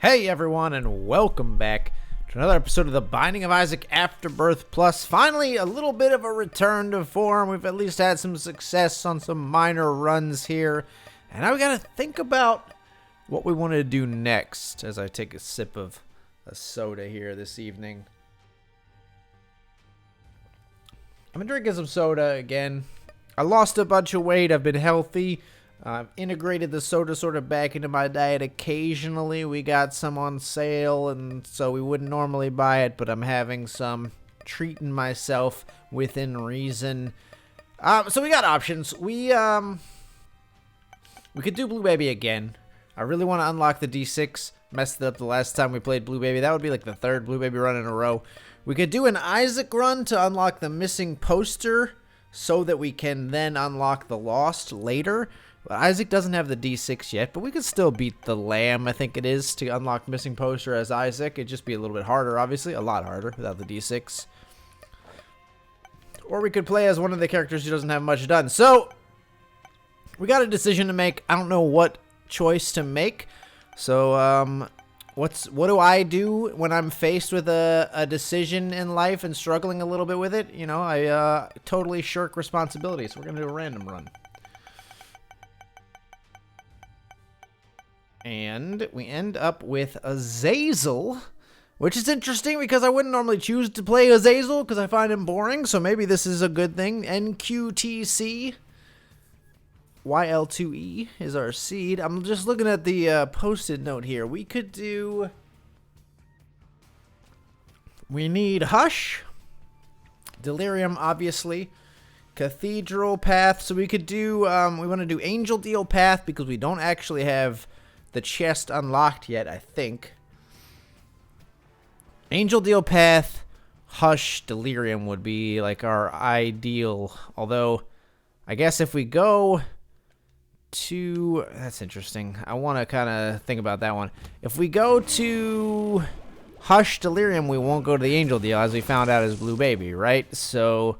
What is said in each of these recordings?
Hey everyone, and welcome back to another episode of the Binding of Isaac Afterbirth Plus. Finally, a little bit of a return to form. We've at least had some success on some minor runs here. And now we gotta think about what we want to do next as I take a sip of a soda here this evening. I've been drinking some soda again. I lost a bunch of weight. I've been healthy. I've integrated the soda sort of back into my diet occasionally. We got some on sale, and so we wouldn't normally buy it, but I'm having some, treating myself within reason. So we got options. We could do Blue Baby again. I really want to unlock the D6. Messed it up the last time we played Blue Baby. That would be like the third Blue Baby run in a row. We could do an Isaac run to unlock the missing poster so that we can then unlock the Lost later. Isaac doesn't have the D6 yet, but we could still beat the Lamb, I think it is, to unlock missing poster as Isaac. It'd just be a little bit harder, obviously. A lot harder without the D6. Or we could play as one of the characters who doesn't have much done. So, we got a decision to make. I don't know what choice to make. So, what do I do when I'm faced with a decision in life and struggling a little bit with it? You know, I totally shirk responsibility. So, we're going to do a random run. And we end up with Azazel, which is interesting because I wouldn't normally choose to play Azazel because I find him boring, so maybe this is a good thing. NQTC, YL2E is our seed. I'm just looking at the posted note here. We could do... We need Hush, Delirium, obviously, Cathedral Path, so we could do... we want to do Angel Deal Path because we don't actually have... the chest unlocked yet, I think. Angel Deal Path, Hush, Delirium would be like our ideal. Although, I guess if we go to... That's interesting. I want to kind of think about that one. If we go to Hush, Delirium, we won't go to the Angel Deal, as we found out as Blue Baby, right? So,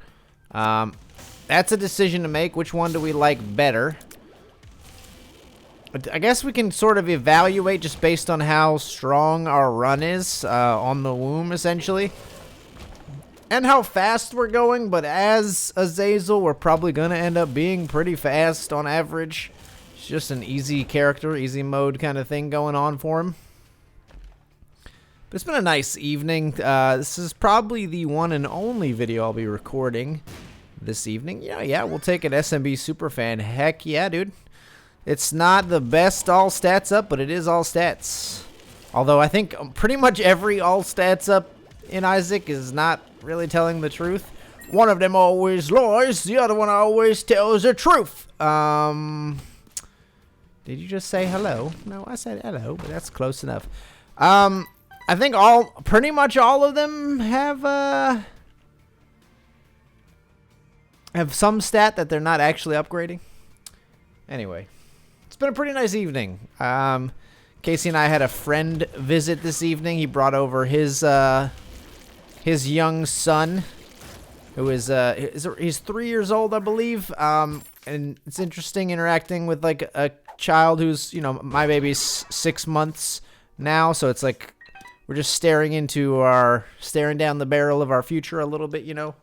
that's a decision to make. Which one do we like better? I guess we can sort of evaluate just based on how strong our run is on the womb, essentially. And how fast we're going, but as Azazel, we're probably going to end up being pretty fast on average. It's just an easy character, easy mode kind of thing going on for him. But it's been a nice evening. This is probably the one and only video I'll be recording this evening. Yeah, we'll take an SMB Superfan. Heck yeah, dude. It's not the best all stats up, but it is all stats. Although I think pretty much every all stats up in Isaac is not really telling the truth. One of them always lies, the other one always tells the truth. Did you just say hello? No, I said hello, but that's close enough. I think pretty much all of them have some stat that they're not actually upgrading. Anyway. It's been a pretty nice evening. Casey and I had a friend visit this evening. He brought over his young son, who is he's 3 years old, I believe. And it's interesting interacting with like a child who's, you know, my baby's 6 months now, so it's like we're just staring down the barrel of our future a little bit, you know.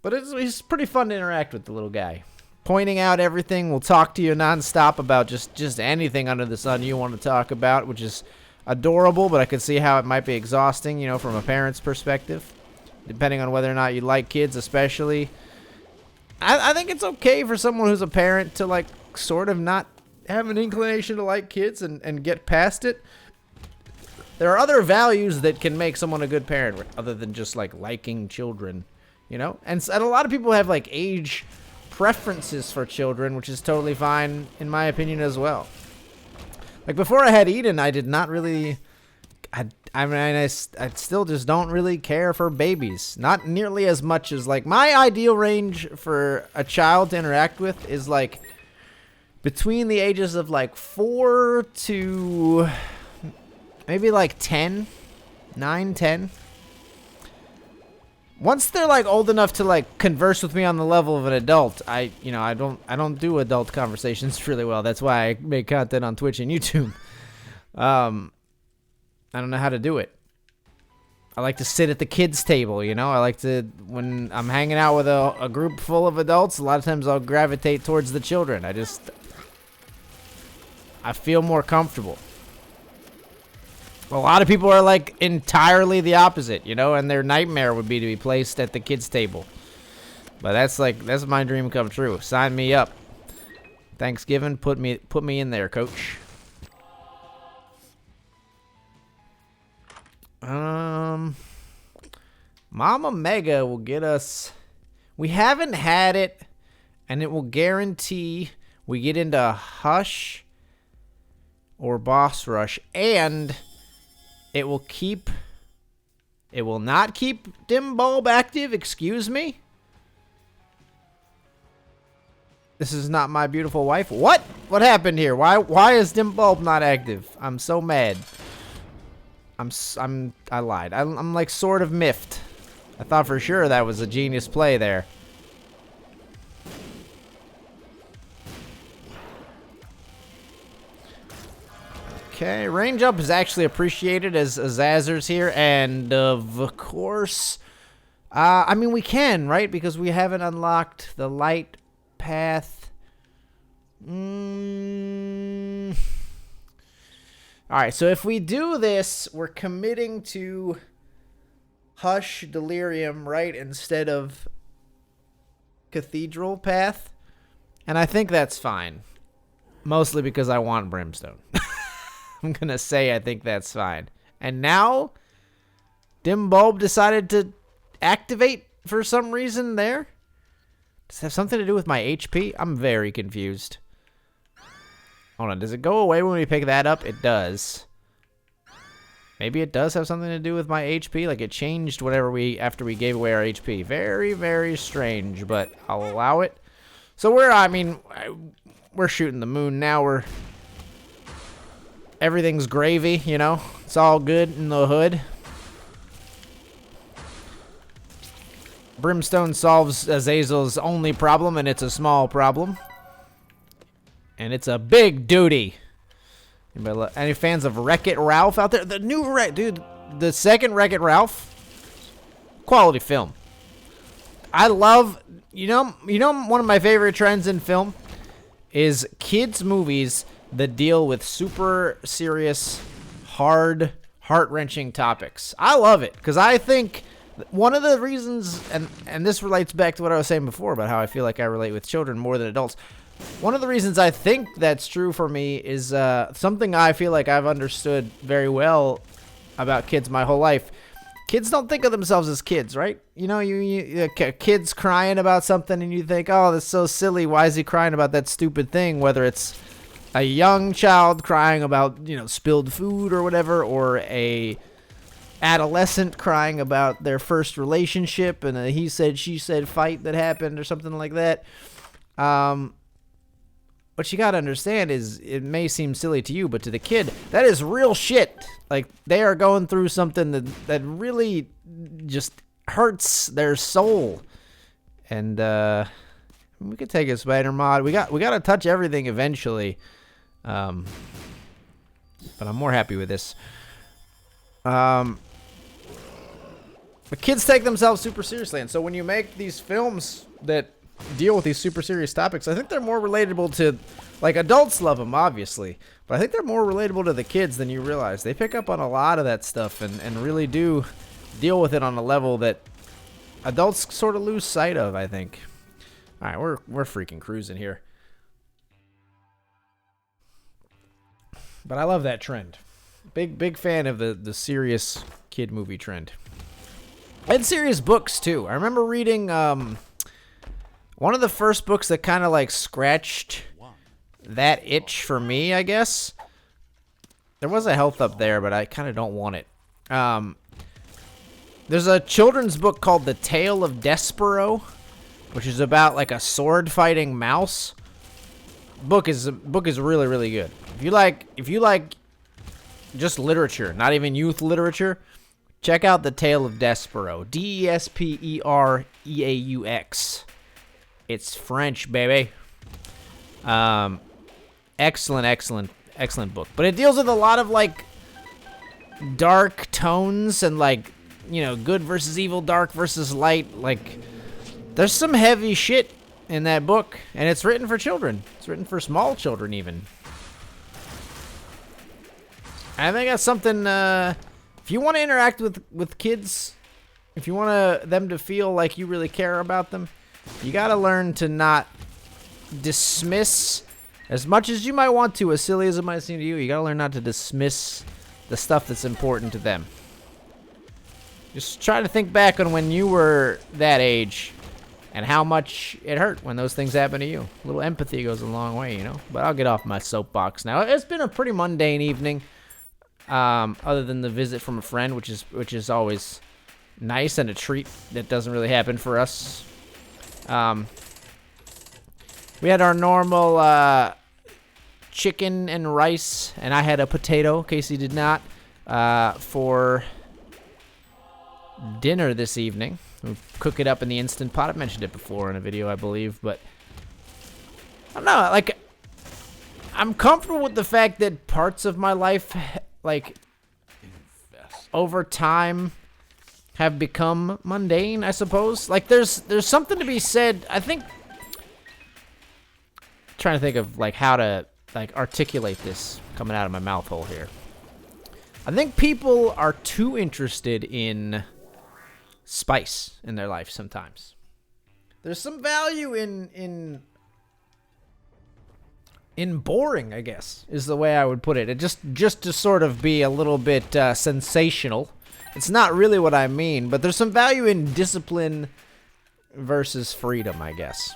But it's pretty fun to interact with the little guy. Pointing out everything. We'll talk to you nonstop about just anything under the sun you want to talk about, which is adorable, but I can see how it might be exhausting, you know, from a parent's perspective, depending on whether or not you like kids, especially. I think it's okay for someone who's a parent to, like, sort of not have an inclination to like kids and get past it. There are other values that can make someone a good parent other than just, like, liking children, you know? And a lot of people have, like, age preferences for children, which is totally fine in my opinion as well. Like before I had Eden, I did not really I still just don't really care for babies, not nearly as much as like my ideal range for a child to interact with is like between the ages of like 4 to maybe like 9, 10. Once they're like old enough to like converse with me on the level of an adult, I don't do adult conversations really well. That's why I make content on Twitch and YouTube. I don't know how to do it. I like to sit at the kids' table, you know? I like to, when I'm hanging out with a group full of adults, a lot of times I'll gravitate towards the children. I feel more comfortable. A lot of people are like entirely the opposite, you know? And their nightmare would be to be placed at the kids' table. But that's my dream come true. Sign me up. Thanksgiving, put me in there, coach. Mama Mega will get us. We haven't had it, and it will guarantee we get into Hush or Boss Rush, and it will not keep Dim Bulb active. Excuse me. This is not my beautiful wife. What? What happened here? Why is Dim Bulb not active? I'm so mad. I lied. I'm like sort of miffed. I thought for sure that was a genius play there. Okay, range up is actually appreciated as Azazer's here, and of course, I mean we can, right? Because we haven't unlocked the light path. Alright, so if we do this, we're committing to Hush Delirium, right, instead of Cathedral Path. And I think that's fine. Mostly because I want Brimstone. I'm going to say I think that's fine. And now, Dim Bulb decided to activate for some reason there? Does it have something to do with my HP? I'm very confused. Hold on, does it go away when we pick that up? It does. Maybe it does have something to do with my HP. Like it changed after we gave away our HP. Very, very strange, but I'll allow it. So we're shooting the moon now. Everything's gravy, you know? It's all good in the hood. Brimstone solves Azazel's only problem, and it's a small problem. And it's a big duty. Any fans of Wreck-It Ralph out there? The new the second Wreck-It Ralph, quality film. I love, you know, one of my favorite trends in film is kids' movies that deal with super serious, hard, heart-wrenching topics. I love it because I think one of the reasons, and this relates back to what I was saying before about how I feel like I relate with children more than adults. One of the reasons I think that's true for me is something I feel like I've understood very well about kids my whole life. Kids don't think of themselves as kids, right? You know, you kids crying about something and you think, oh, that's so silly. Why is he crying about that stupid thing? Whether it's a young child crying about, you know, spilled food or whatever, or a adolescent crying about their first relationship and a he said, she said fight that happened or something like that. What you gotta understand is, it may seem silly to you, but to the kid, that is real shit. Like, they are going through something that really just hurts their soul. And, we could take a spider mod. We gotta touch everything eventually. But I'm more happy with this. The kids take themselves super seriously, and so when you make these films that deal with these super serious topics, I think they're more relatable to, like, adults love them, obviously, but I think they're more relatable to the kids than you realize. They pick up on a lot of that stuff and really do deal with it on a level that adults sort of lose sight of, I think. All right, we're freaking cruising here. But I love that trend. Big fan of the serious kid movie trend. And serious books, too. I remember reading one of the first books that kind of like scratched that itch for me, I guess. There was a health up there, but I kind of don't want it. There's a children's book called The Tale of Despero, which is about like a sword fighting mouse. Book is really, really good. If you like just literature, not even youth literature, check out The Tale of Despero. Despereaux. It's French, baby. Excellent excellent book. But it deals with a lot of, like, dark tones and, like, you know, good versus evil, dark versus light. Like, there's some heavy shit in that book, and it's written for children. It's written for small children, even. I think that's something, if you want to interact with kids, if you want them to feel like you really care about them, you got to learn to not dismiss, as much as you might want to, as silly as it might seem to you, you got to learn not to dismiss the stuff that's important to them. Just try to think back on when you were that age and how much it hurt when those things happen to you. A little empathy goes a long way, you know? But I'll get off my soapbox now. It's been a pretty mundane evening, other than the visit from a friend, which is always nice and a treat that doesn't really happen for us. We had our normal chicken and rice, and I had a potato. Casey did not, for dinner this evening. We cook it up in the Instant Pot. I've mentioned it before in a video, I believe, but I don't know. Like, I'm comfortable with the fact that parts of my life, like, over time, have become mundane, I suppose. Like, there's something to be said. I think, trying to think of, like, how to, like, articulate this coming out of my mouth hole here. I think people are too interested in spice in their life sometimes. There's some value in boring, I guess, is the way I would put it. It just to sort of be a little bit sensational. It's not really what I mean, but there's some value in discipline versus freedom, I guess.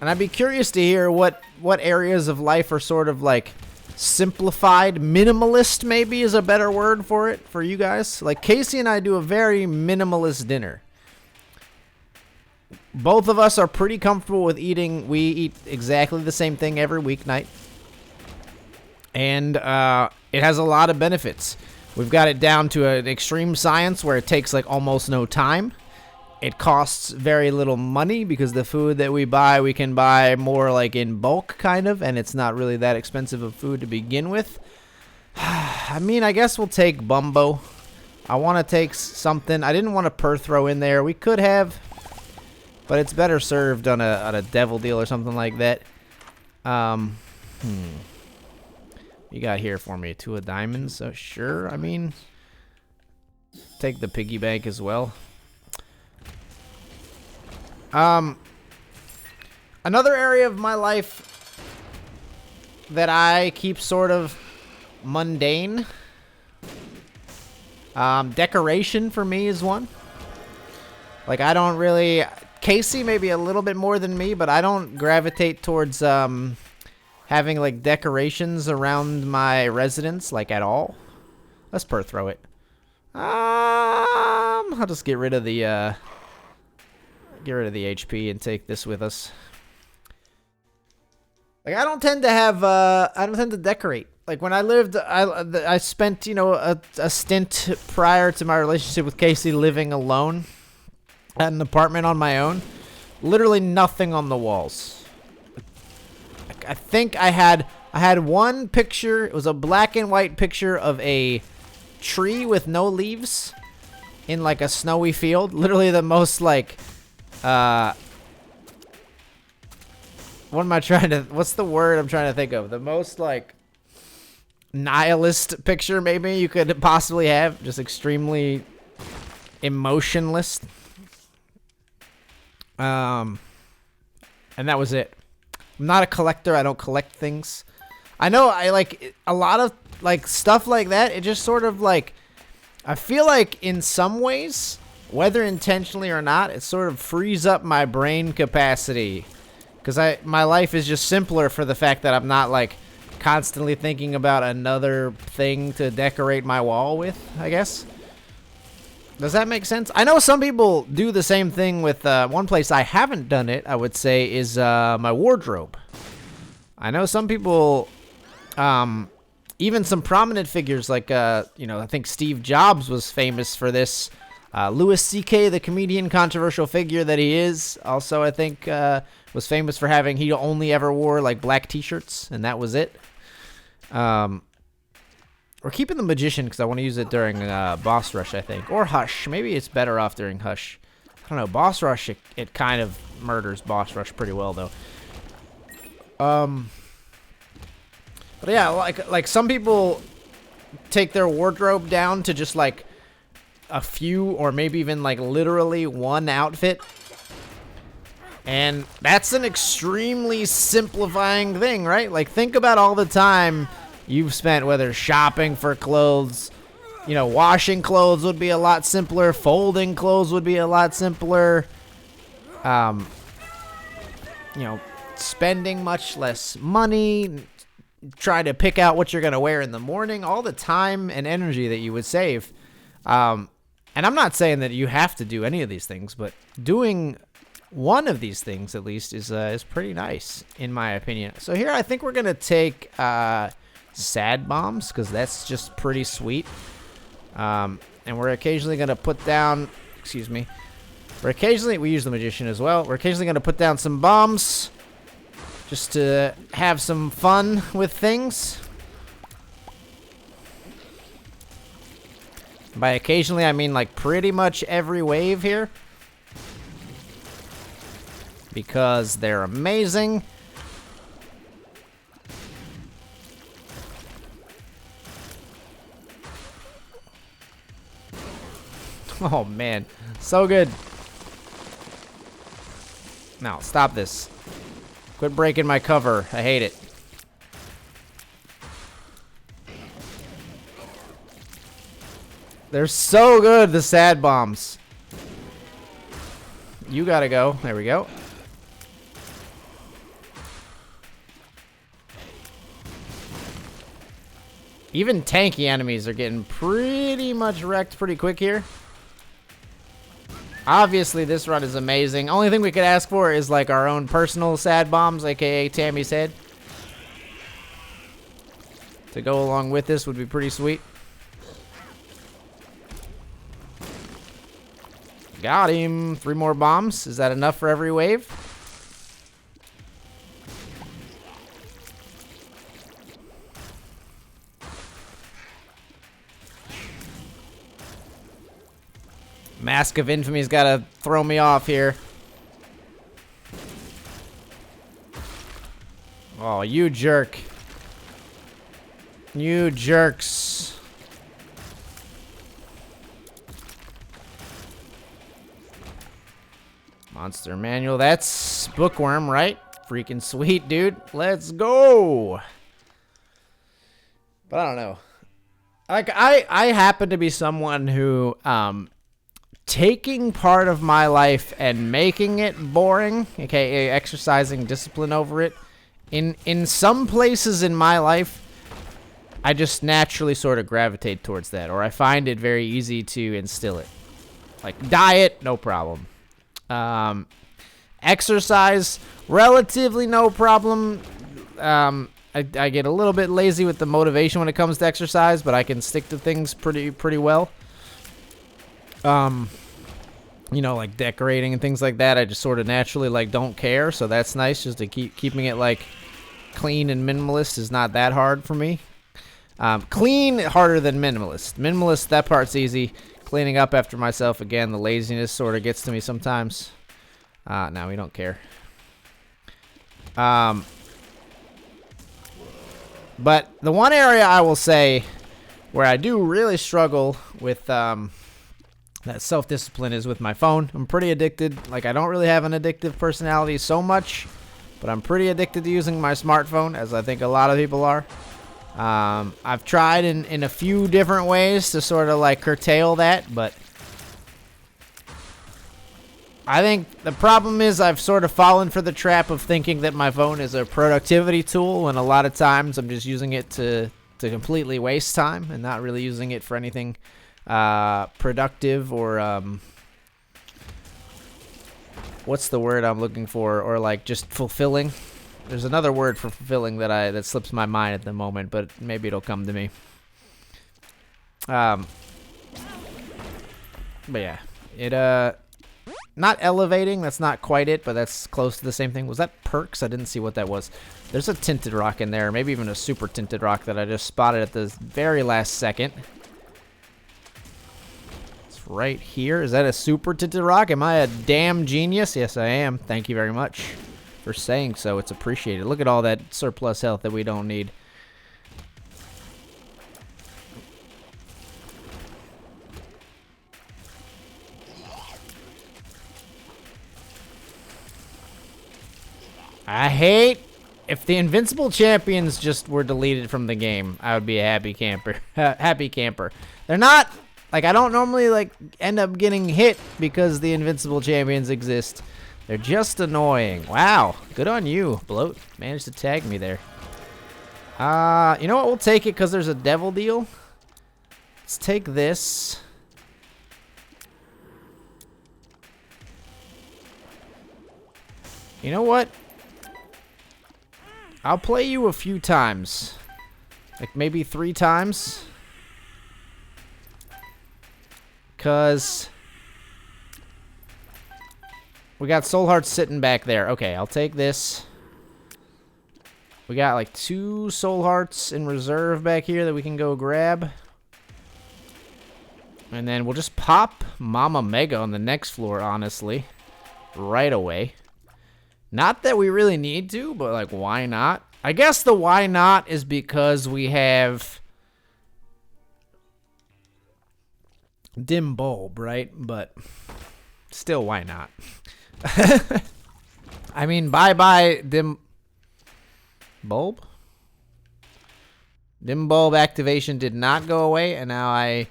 And I'd be curious to hear what areas of life are sort of like simplified. Minimalist maybe is a better word for it for you guys. Like, Casey and I do a very minimalist dinner. Both of us are pretty comfortable with eating. We eat exactly the same thing every weeknight. And it has a lot of benefits. We've got it down to an extreme science where it takes like almost no time. It costs very little money because the food that we buy, we can buy more like in bulk kind of, and it's not really that expensive of food to begin with. I mean, I guess we'll take Bumbo. I want to take something. I didn't want a Perthrow in there. We could have, but it's better served on a Devil Deal or something like that. You got here for me 2 of diamonds, so sure. I mean, take the piggy bank as well. Another area of my life that I keep sort of mundane. Decoration for me is one. Like, I don't really... Casey maybe a little bit more than me, but I don't gravitate towards having, like, decorations around my residence, like, at all. Let's Perthrow it. I'll just get rid of the HP and take this with us. Like, I don't tend to decorate. Like, when I lived, I spent, you know, a stint prior to my relationship with Casey living alone at an apartment on my own. Literally nothing on the walls. I think I had one picture. It was a black and white picture of a tree with no leaves in like a snowy field. Literally the most like what's the word I'm trying to think of? The most like nihilist picture maybe you could possibly have. Just extremely emotionless. And that was it. I'm not a collector. I don't collect things. I know I like a lot of like stuff like that. It just sort of like, I feel like in some ways, whether intentionally or not, it sort of frees up my brain capacity. Because my life is just simpler for the fact that I'm not like constantly thinking about another thing to decorate my wall with, I guess. Does that make sense? I know some people do the same thing with, one place I haven't done it, I would say, is my wardrobe. I know some people, even some prominent figures like, you know, I think Steve Jobs was famous for this. Louis C.K., the comedian, controversial figure that he is, also I think was famous for having, he only ever wore like black t-shirts, and that was it. We're keeping the Magician because I want to use it during Boss Rush, I think. Or Hush. Maybe it's better off during Hush. I don't know. Boss Rush, it kind of murders Boss Rush pretty well, though. But yeah, like some people take their wardrobe down to just like a few or maybe even like literally one outfit. And that's an extremely simplifying thing, right? Like think about all the time you've spent, whether shopping for clothes, you know, washing clothes would be a lot simpler. Folding clothes would be a lot simpler. You know, spending much less money, trying to pick out what you're going to wear in the morning, all the time and energy that you would save. And I'm not saying that you have to do any of these things, but doing one of these things at least is pretty nice, in my opinion. So here I think we're going to take sad bombs, because that's just pretty sweet. And we're occasionally going to put down, we use the Magician as well. We're occasionally going to put down some bombs just to have some fun with things. By occasionally, I mean like pretty much every wave here, because they're amazing. Oh man, so good. Now, stop this. Quit breaking my cover. I hate it. They're so good, the sad bombs. You gotta go. There we go. Even tanky enemies are getting pretty much wrecked pretty quick here. Obviously, this run is amazing. Only thing we could ask for is like our own personal sad bombs, aka Tammy's head. To go along with this would be pretty sweet. Got him. 3 more bombs. Is that enough for every wave? Mask of Infamy's gotta throw me off here. Oh, you jerk. You jerks. Monster Manual. That's Bookworm, right? Freaking sweet, dude. Let's go. But I don't know. Like, I happen to be someone who, taking part of my life and making it boring, aka exercising discipline over it, in some places in my life, I just naturally sort of gravitate towards that, or I find it very easy to instill it. Like diet, no problem. Exercise, relatively no problem. I get a little bit lazy with the motivation when it comes to exercise, but I can stick to things pretty well. You know, like decorating and things like that, I just sort of naturally like don't care, so that's nice. Just to keeping it like clean and minimalist is not that hard for me. Clean harder than minimalist. Minimalist, that part's easy. Cleaning up after myself, again, the laziness sort of gets to me sometimes. No, we don't care. But the one area I will say where I do really struggle with that self-discipline is with my phone. I'm pretty addicted. Like, I don't really have an addictive personality so much, but I'm pretty addicted to using my smartphone, as I think a lot of people are. I've tried in a few different ways to sort of like curtail that, but I think the problem is I've sort of fallen for the trap of thinking that my phone is a productivity tool, when a lot of times I'm just using it to completely waste time and not really using it for anything productive, or what's the word I'm looking for, or like just fulfilling. There's another word for fulfilling that slips my mind at the moment, but maybe it'll come to me. But yeah, It, not elevating, that's not quite it, but that's close to the same thing. Was that perks? I didn't see what that was. There's a tinted rock in there, maybe even a super tinted rock that I just spotted at the very last second. It's right here. Is that a super tinted rock? Am I a damn genius? Yes, I am. Thank you very much for saying so. It's appreciated. Look at all that surplus health that we don't need. I hate if the invincible champions just were deleted from the game. I would be a happy camper. Happy camper. They're not, like, I don't normally like end up getting hit because the invincible champions exist. They're just annoying. Wow, good on you, Bloat. Managed to tag me there. You know what? We'll take it because there's a devil deal. Let's take this. You know what? I'll play you a few times. Like maybe 3 times. Because we got soul hearts sitting back there. Okay, I'll take this. We got like 2 soul hearts in reserve back here that we can go grab. And then we'll just pop Mama Mega on the next floor, honestly. Right away. Not that we really need to, but like, why not? I guess the why not is because we have dim bulb, right? But still, why not? I mean, bye-bye dim bulb. Dim bulb activation did not go away, and now I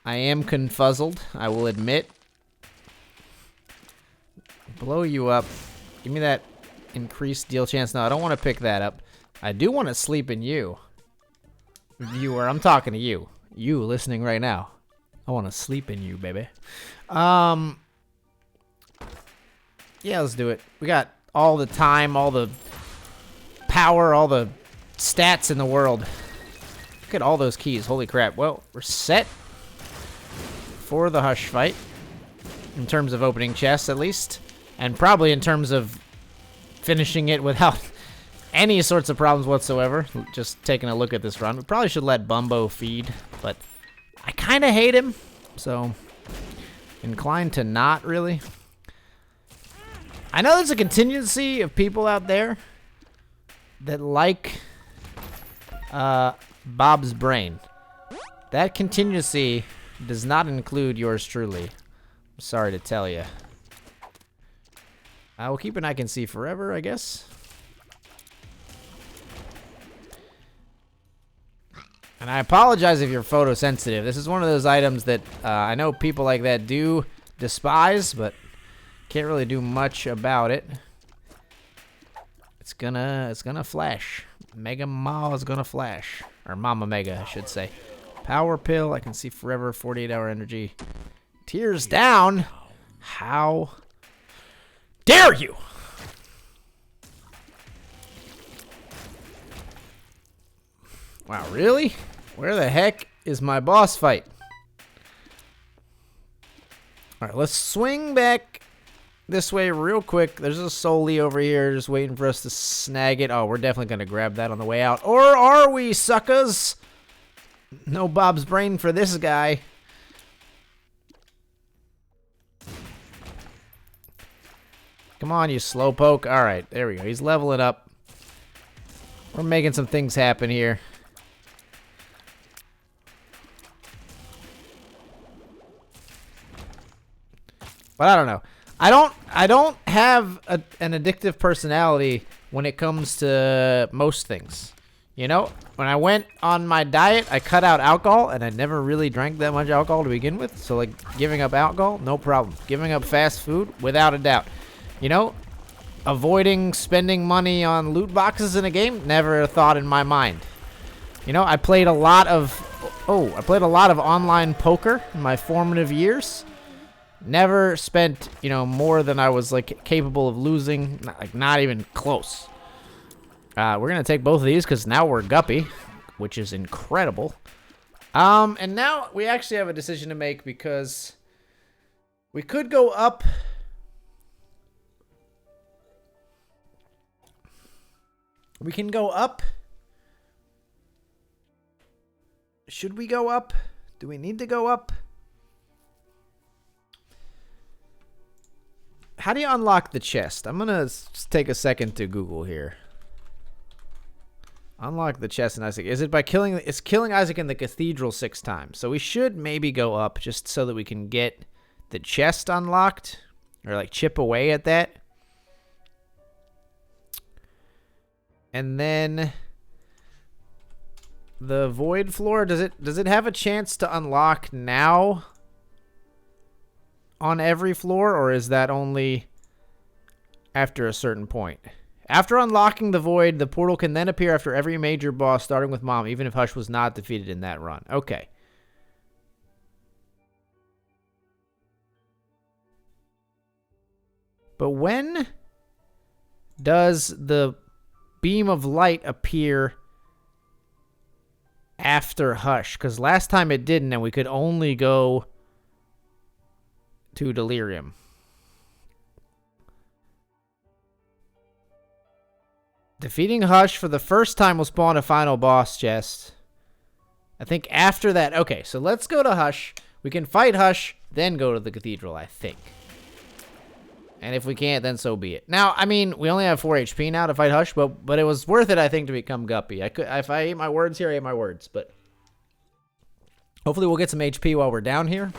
am confuzzled, I will admit. Blow you up. Give me that increased deal chance. No, I don't want to pick that up. I do want to sleep in you. Viewer, I'm talking to you. You listening right now. I want to sleep in you, baby. Yeah, let's do it. We got all the time, all the power, all the stats in the world. Look at all those keys. Holy crap. Well, we're set for the Hush fight. In terms of opening chests, at least. And probably in terms of finishing it without any sorts of problems whatsoever. Just taking a look at this run. We probably should let Bumbo feed, but I kind of hate him. So, inclined to not really. I know there's a contingency of people out there that like Bob's brain. That contingency does not include yours truly. I'm sorry to tell you. I will keep an I can see forever, I guess. And I apologize if you're photosensitive. This is one of those items that I know people like that do despise, but can't really do much about it. It's gonna flash. Mega Ma is gonna flash. Or Mama Mega, I should say. Power pill, I can see forever, 48-hour energy. Tears down. How dare you? Wow, really? Where the heck is my boss fight? Alright, let's swing back this way real quick. There's a Soli over here just waiting for us to snag it. Oh, we're definitely going to grab that on the way out. Or are we, suckers? No Bob's brain for this guy. Come on, you slowpoke. All right, there we go. He's leveling up. We're making some things happen here. But I don't know. I don't have an addictive personality when it comes to most things. You know, when I went on my diet, I cut out alcohol, and I never really drank that much alcohol to begin with. So, like, giving up alcohol, no problem. Giving up fast food, without a doubt. You know, avoiding spending money on loot boxes in a game, never a thought in my mind. You know, I played a lot of online poker in my formative years. Never spent, you know, more than I was like capable of losing, not even close. We're gonna take both of these because now we're Guppy, which is incredible. And now we actually have a decision to make because We could go up. We can go up. Should we go up? Do we need to go up? How do you unlock the chest? I'm going to take a second to Google here. Unlock the chest in Isaac. Is it by killing... It's killing Isaac in the cathedral 6 times. So we should maybe go up just so that we can get the chest unlocked. Or like chip away at that. And then... the void floor, does it have a chance to unlock now on every floor, or is that only after a certain point? After unlocking the void, the portal can then appear after every major boss, starting with Mom, even if Hush was not defeated in that run. Okay. But when does the beam of light appear after Hush? Because last time it didn't, and we could only go to Delirium. Defeating Hush for the first time will spawn a final boss chest. I think after that... Okay, so let's go to Hush. We can fight Hush, then go to the cathedral, I think. And if we can't, then so be it. Now, I mean, we only have 4 HP now to fight Hush, but it was worth it, I think, to become Guppy. If I ate my words here, I ate my words. But hopefully we'll get some HP while we're down here.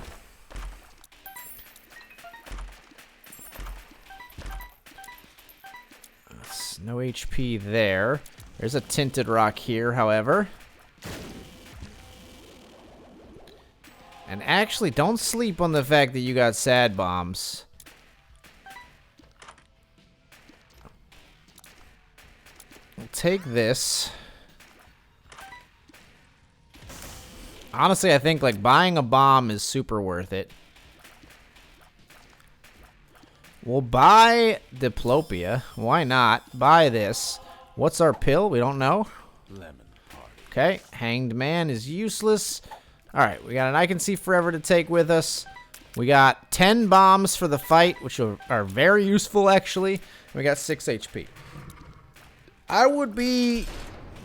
No HP there. There's a tinted rock here, however. And actually, don't sleep on the fact that you got sad bombs. We'll take this. Honestly, I think like buying a bomb is super worth it. We'll buy Diplopia. Why not? Buy this. What's our pill? We don't know. Okay, Hanged Man is useless. Alright, we got an I Can See Forever to take with us. We got 10 bombs for the fight, which are very useful, actually. We got 6 HP. I would be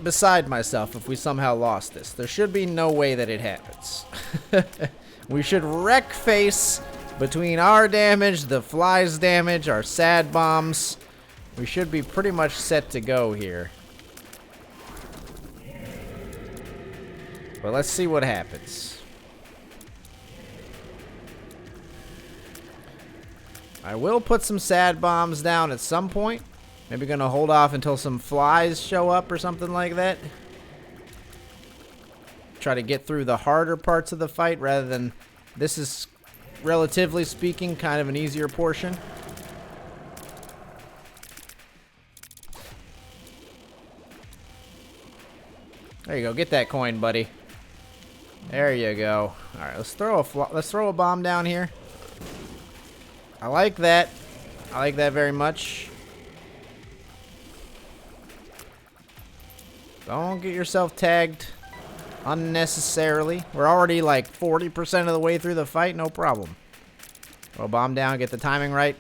beside myself if we somehow lost this. There should be no way that it happens. We should wreck face between our damage, the fly's damage, our sad bombs. We should be pretty much set to go here. But let's see what happens. I will put some sad bombs down at some point. Maybe gonna hold off until some flies show up or something like that. Try to get through the harder parts of the fight rather than... This is, relatively speaking, kind of an easier portion. There you go. Get that coin, buddy. There you go. All right, let's throw a bomb down here. I like that. I like that very much. Don't get yourself tagged unnecessarily. We're already like 40% of the way through the fight. No problem. Throw a bomb down. Get the timing right.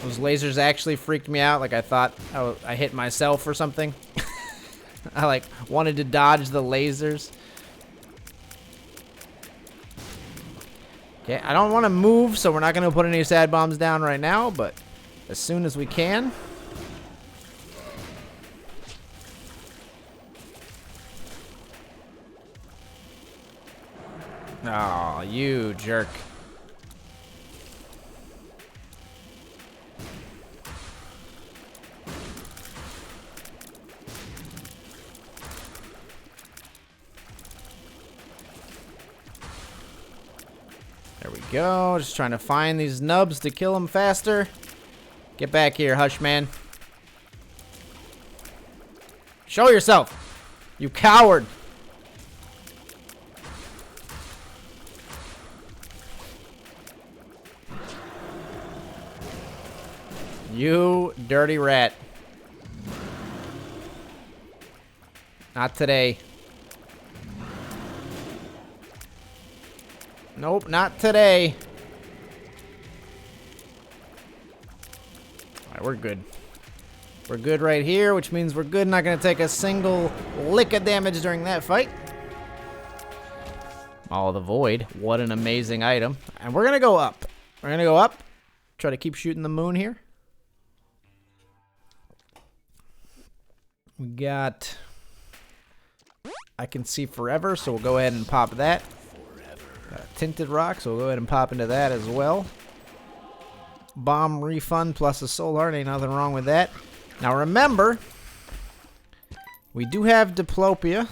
Those lasers actually freaked me out. Like I thought I hit myself or something. I like wanted to dodge the lasers. Okay, I don't want to move, so we're not going to put any sad bombs down right now, but as soon as we can. Oh, you jerk. There we go. Just trying to find these nubs to kill them faster. Get back here, Hush Man. Show yourself, you coward. You dirty rat. Not today. Nope, not today. Alright, we're good. We're good right here, which means we're good. Not going to take a single lick of damage during that fight. Maw of the Void. What an amazing item. And we're going to go up. We're going to go up. Try to keep shooting the moon here. We got... I can see forever, so we'll go ahead and pop that. Got a tinted rock, so we'll go ahead and pop into that as well. Bomb refund plus a soul heart. Ain't nothing wrong with that. Now remember, we do have diplopia.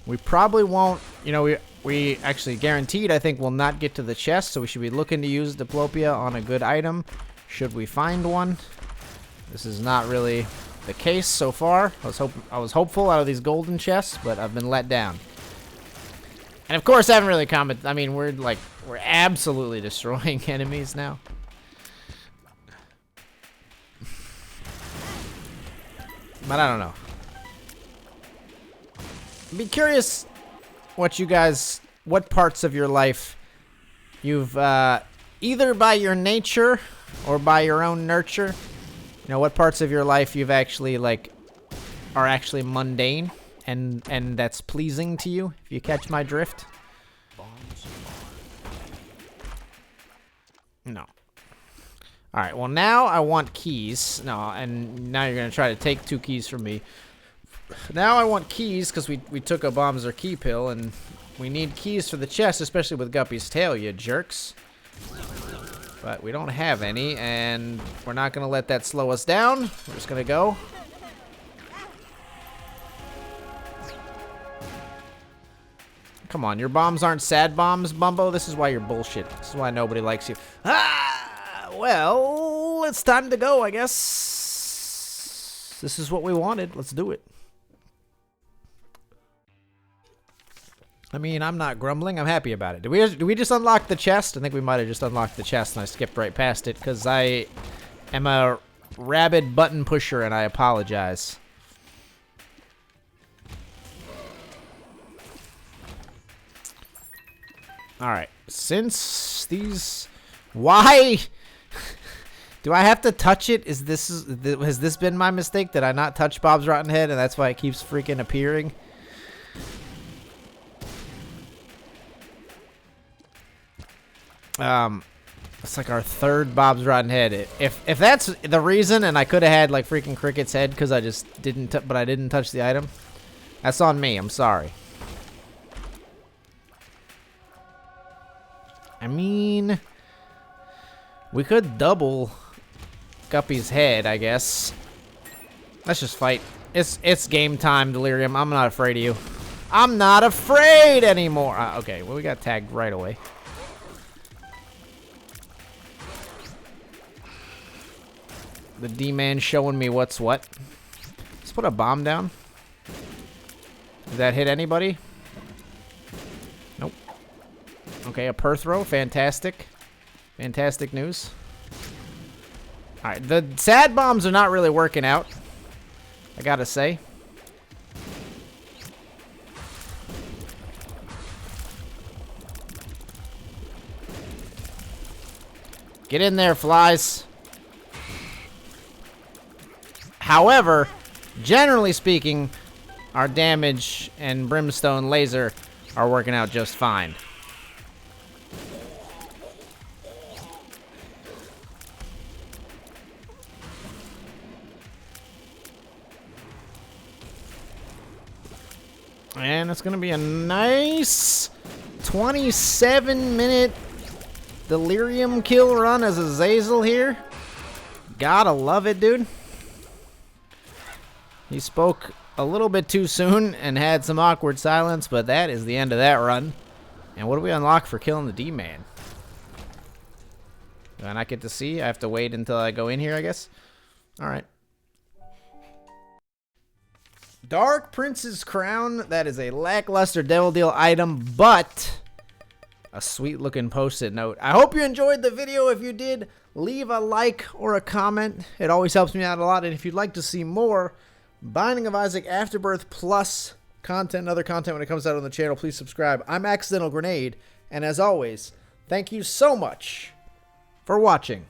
We probably won't, you know, we actually guaranteed, I think, will not get to the chest, so we should be looking to use diplopia on a good item, should we find one. This is not really the case so far. I was hopeful out of these golden chests, but I've been let down. And of course, I haven't really commented. I mean, we're absolutely destroying enemies now. But I don't know. I'd be curious what parts of your life you've, either by your nature or by your own nurture, you know, what parts of your life you've actually, like, are actually mundane and that's pleasing to you, if you catch my drift. No. Alright, well now I want keys. No, and now you're going to try to take 2 keys from me. Now I want keys, because we took a bombs or key pill, and we need keys for the chest, especially with Guppy's tail, you jerks. But we don't have any, and we're not going to let that slow us down. We're just going to go. Come on, your bombs aren't sad bombs, Bumbo. This is why you're bullshit. This is why nobody likes you. Ah, well, it's time to go, I guess. This is what we wanted. Let's do it. I mean, I'm not grumbling. I'm happy about it. Did we just unlock the chest? I think we might have just unlocked the chest, and I skipped right past it because I am a rabid button pusher, and I apologize. Alright, since these... Why do I have to touch it? Has this been my mistake? Did I not touch Bob's Rotten Head and that's why it keeps freaking appearing? It's like our 3rd Bob's Rotten Head. If that's the reason, and I could have had like freaking Cricket's head because I just didn't, but I didn't touch the item, that's on me. I'm sorry. I mean, we could double Guppy's head, I guess. Let's just fight. It's game time, Delirium. I'm not afraid of you. I'm not afraid anymore. Okay, well, we got tagged right away. The D-man showing me what's what. Let's put a bomb down. Did that hit anybody? Nope. Okay, a per throw. Fantastic. Fantastic news. Alright, the sad bombs are not really working out, I gotta say. Get in there, flies. However, generally speaking, our damage and brimstone laser are working out just fine. And it's going to be a nice 27-minute delirium kill run as a Zazel here. Gotta love it, dude. He spoke a little bit too soon and had some awkward silence, but that is the end of that run. And what do we unlock for killing the D-man? Do I not get to see? I have to wait until I go in here, I guess. Alright. Dark Prince's Crown. That is a lackluster Devil Deal item, but a sweet-looking post-it note. I hope you enjoyed the video. If you did, leave a like or a comment. It always helps me out a lot. And if you'd like to see more Binding of Isaac Afterbirth Plus content and other content when it comes out on the channel, please subscribe. I'm Accidental Grenade, And as always, thank you so much for watching.